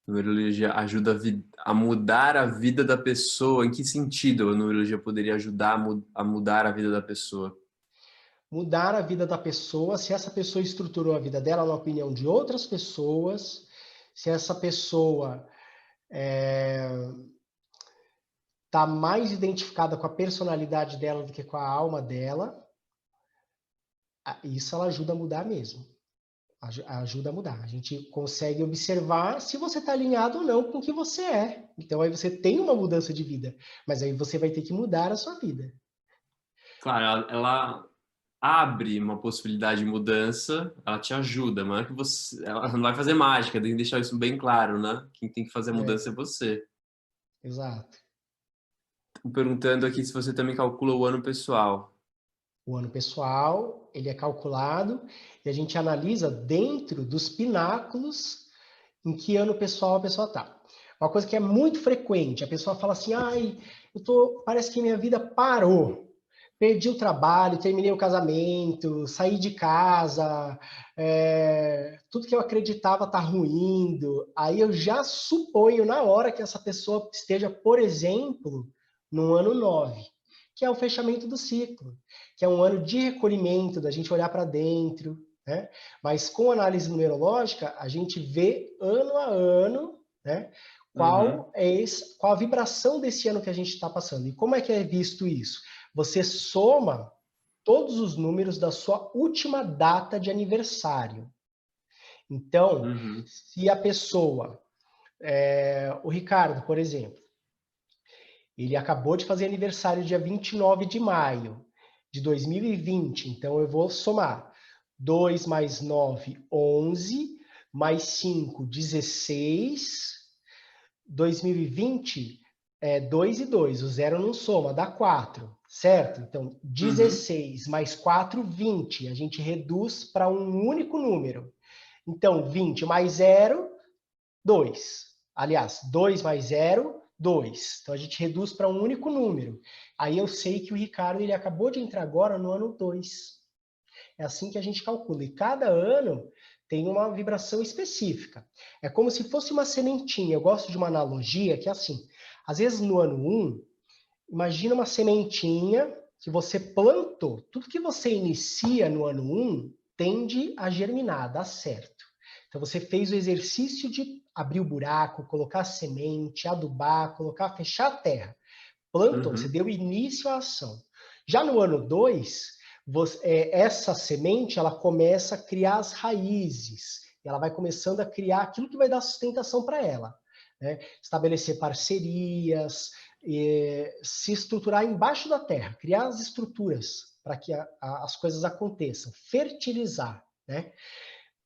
Numerologia ajuda a mudar a vida da pessoa. Em que sentido a numerologia poderia ajudar a mudar a vida da pessoa? Mudar a vida da pessoa, se essa pessoa estruturou a vida dela na opinião de outras pessoas, se essa pessoa está mais identificada com a personalidade dela do que com a alma dela, isso ela ajuda a mudar mesmo. Ajuda a mudar. A gente consegue observar se você está alinhado ou não com o que você é. Então aí você tem uma mudança de vida, mas aí você vai ter que mudar a sua vida. Claro, ela abre uma possibilidade de mudança, ela te ajuda, mas não é que ela não vai fazer mágica, tem que deixar isso bem claro, né? Quem tem que fazer a mudança é você. Exato. Estão perguntando aqui se você também calcula o ano pessoal. O ano pessoal, ele é calculado e a gente analisa dentro dos pináculos em que ano pessoal a pessoa está. Uma coisa que é muito frequente, a pessoa fala assim, ai, parece que minha vida parou. Perdi o trabalho, terminei o casamento, saí de casa, tudo que eu acreditava está ruindo. Aí eu já suponho na hora que essa pessoa esteja, por exemplo, no ano 9, que é o fechamento do ciclo, que é um ano de recolhimento, da gente olhar para dentro, né? Mas com análise numerológica, a gente vê ano a ano, né? Uhum. Qual a vibração desse ano que a gente está passando. E como é que é visto isso? Você soma todos os números da sua última data de aniversário. Então, Uhum. se a pessoa, o Ricardo, por exemplo, ele acabou de fazer aniversário dia 29 de maio de 2020, então eu vou somar 2 mais 9, 11, mais 5, 16. 2020 é 2 e 2. O zero não soma, dá 4, certo? Então, Uhum. 16 mais 4, 20. A gente reduz para um único número. Então, 20 mais 0, 2. Aliás, 2 mais 0, 2. Então, a gente reduz para um único número. Aí eu sei que o Ricardo ele acabou de entrar agora no ano 2. É assim que a gente calcula. E cada ano tem uma vibração específica. É como se fosse uma sementinha. Eu gosto de uma analogia que é assim. Às vezes no ano 1, imagina uma sementinha que você plantou. Tudo que você inicia no ano 1 tende a germinar, dá certo. Então você fez o exercício de abrir o buraco, colocar a semente, adubar, colocar, fechar a terra. Plantou, você Uhum. deu início à ação. Já no ano 2, essa semente ela começa a criar as raízes, ela vai começando a criar aquilo que vai dar sustentação para ela, né? Estabelecer parcerias, se estruturar embaixo da terra, criar as estruturas para que as coisas aconteçam, fertilizar, né?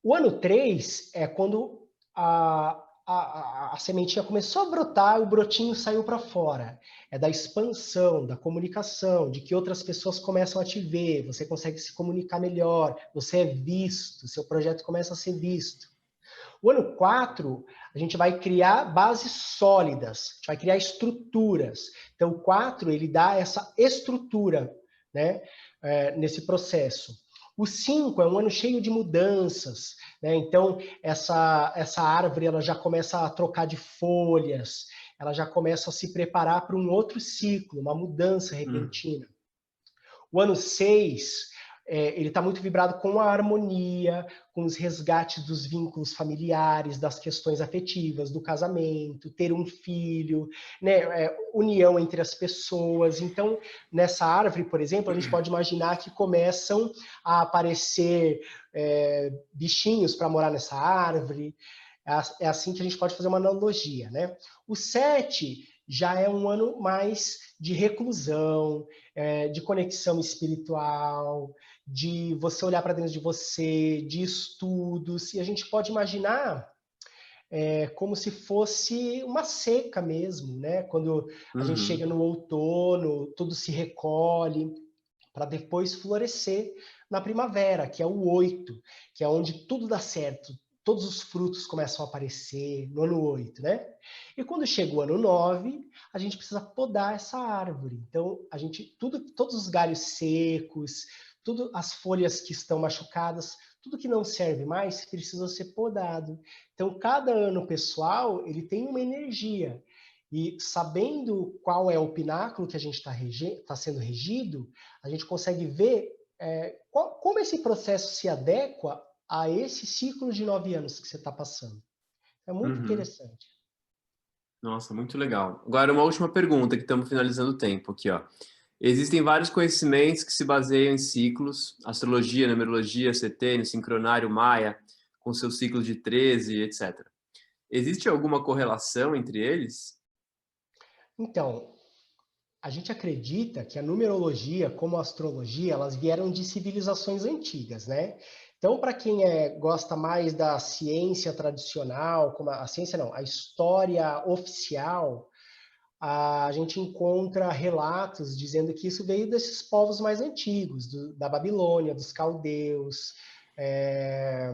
O ano 3 é quando a sementinha começou a brotar, o brotinho saiu para fora. É da expansão, da comunicação, de que outras pessoas começam a te ver, você consegue se comunicar melhor, você é visto, seu projeto começa a ser visto. O ano 4, a gente vai criar bases sólidas, a gente vai criar estruturas. Então, o 4, ele dá essa estrutura, né, nesse processo. O 5 é um ano cheio de mudanças, né? Então, essa árvore ela já começa a trocar de folhas, ela já começa a se preparar para um outro ciclo, uma mudança Uhum. repentina. O ano 6, ele está muito vibrado com a harmonia, com os resgates dos vínculos familiares, das questões afetivas, do casamento, ter um filho, né, união entre as pessoas. Então, nessa árvore, por exemplo, a gente pode imaginar que começam a aparecer bichinhos para morar nessa árvore. É assim que a gente pode fazer uma analogia, né? O 7 já é um ano mais de reclusão, de conexão espiritual, de você olhar para dentro de você, de estudos, e a gente pode imaginar como se fosse uma seca mesmo, né? Quando a gente chega Uhum. no outono, tudo se recolhe, para depois florescer na primavera, que é o 8, que é onde tudo dá certo, todos os frutos começam a aparecer no ano 8, né? E quando chega o ano 9, a gente precisa podar essa árvore. Então, a gente todos os galhos secos, tudo as folhas que estão machucadas, tudo que não serve mais precisa ser podado. Então, cada ano pessoal, ele tem uma energia. E sabendo qual é o pináculo que a gente está sendo regido, a gente consegue ver como esse processo se adequa a esse ciclo de 9 anos que você está passando. É muito Uhum. interessante. Nossa, muito legal. Agora, uma última pergunta, que estamos finalizando o tempo aqui, ó. Existem vários conhecimentos que se baseiam em ciclos, astrologia, numerologia, setênio, sincronário, maia, com seus ciclos de 13, etc. Existe alguma correlação entre eles? Então, a gente acredita que a numerologia, como a astrologia, elas vieram de civilizações antigas, né? Então, para quem gosta mais da ciência tradicional, como a ciência não, a história oficial, a gente encontra relatos dizendo que isso veio desses povos mais antigos, da Babilônia, dos caldeus, é,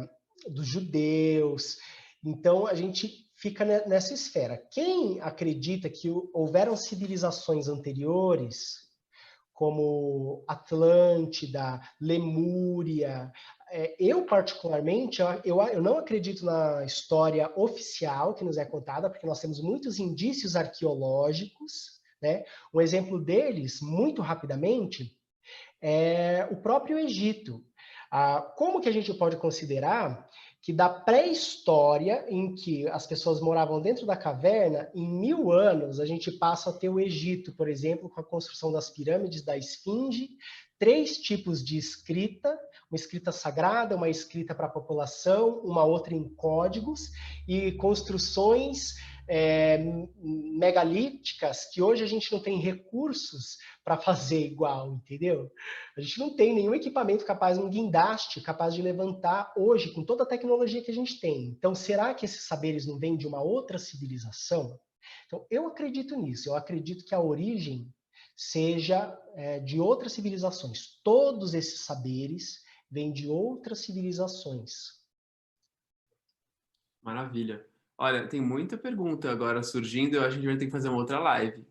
dos judeus. Então, a gente fica nessa esfera. Quem acredita que houveram civilizações anteriores, como Atlântida, Lemúria. Eu, particularmente, eu não acredito na história oficial que nos é contada, porque nós temos muitos indícios arqueológicos, né? Um exemplo deles, muito rapidamente, é o próprio Egito. Como que a gente pode considerar que da pré-história, em que as pessoas moravam dentro da caverna, em 1000 anos a gente passa a ter o Egito, por exemplo, com a construção das pirâmides, da esfinge, 3 tipos de escrita, uma escrita sagrada, uma escrita para a população, uma outra em códigos, e construções megalíticas que hoje a gente não tem recursos para fazer igual, entendeu? A gente não tem nenhum equipamento capaz, um guindaste capaz de levantar hoje com toda a tecnologia que a gente tem. Então, será que esses saberes não vêm de uma outra civilização? Então, eu acredito nisso. Eu acredito que a origem seja de outras civilizações. Todos esses saberes vêm de outras civilizações. Maravilha. Olha, tem muita pergunta agora surgindo, eu acho que a gente vai ter que fazer uma outra live.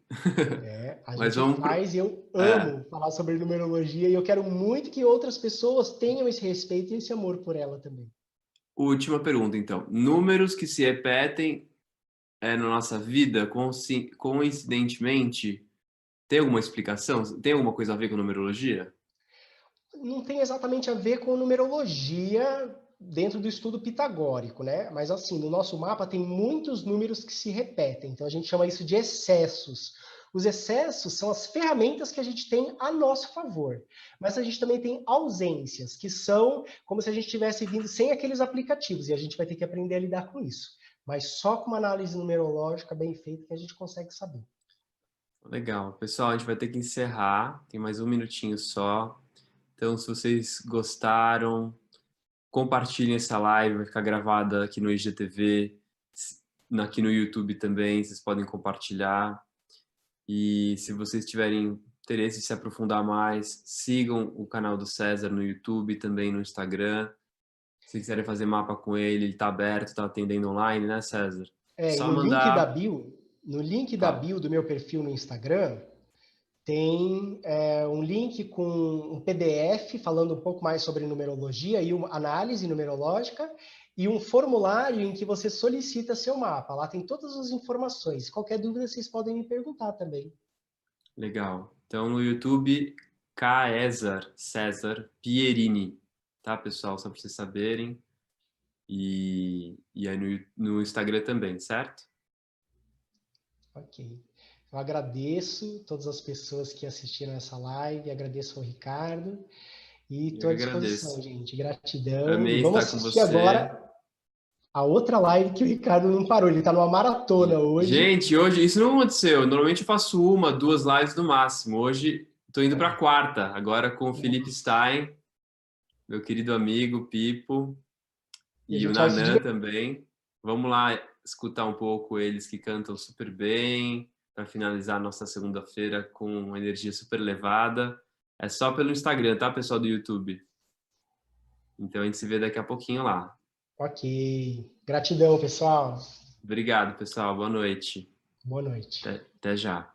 A Mas gente vamos pro... faz e eu É, amo falar sobre numerologia e eu quero muito que outras pessoas tenham esse respeito e esse amor por ela também. última pergunta, então. Números que se repetem na nossa vida, coincidentemente, tem alguma explicação? Tem alguma coisa a ver com numerologia? Não tem exatamente a ver com numerologia dentro do estudo pitagórico, né? Mas assim, no nosso mapa tem muitos números que se repetem, então a gente chama isso de excessos. Os excessos são as ferramentas que a gente tem a nosso favor, mas a gente também tem ausências, que são como se a gente tivesse vindo sem aqueles aplicativos, e a gente vai ter que aprender a lidar com isso. Mas só com uma análise numerológica bem feita que a gente consegue saber. Legal. Pessoal, a gente vai ter que encerrar. Tem mais um minutinho só. Então, se vocês gostaram, compartilhem essa live, vai ficar gravada aqui no IGTV, aqui no YouTube também, vocês podem compartilhar. E se vocês tiverem interesse em se aprofundar mais, sigam o canal do César no YouTube, também no Instagram. Se quiserem fazer mapa com ele, ele está aberto, está atendendo online, né, César? E Só no link da mandar. bio, no link da Fala. bio do meu perfil no Instagram, tem um link com um PDF falando um pouco mais sobre numerologia e uma análise numerológica e um formulário em que você solicita seu mapa. Lá tem todas as informações. Qualquer dúvida vocês podem me perguntar também. Legal. Então, no YouTube, César Pierini, tá, pessoal? Só para vocês saberem. E aí no Instagram também, certo? Ok. Eu agradeço todas as pessoas que assistiram essa live, agradeço ao Ricardo e Eu estou que à disposição, agradeço. gente. Gratidão. E Amei vamos estar com assistir você. agora a outra live que o Ricardo não parou. Ele está numa maratona hoje. Gente, hoje isso não aconteceu. Normalmente eu faço uma, duas lives no máximo. Hoje estou indo para a quarta, agora com o Felipe Stein, meu querido amigo Pipo, E a e o gente vai se Nanã divertir. também. Vamos lá escutar um pouco eles que cantam super bem, para finalizar a nossa segunda-feira com uma energia super elevada. É só pelo Instagram, tá, pessoal do YouTube? Então a gente se vê daqui a pouquinho lá. Ok. Gratidão, pessoal. Obrigado, pessoal. Boa noite. Boa noite. Até já.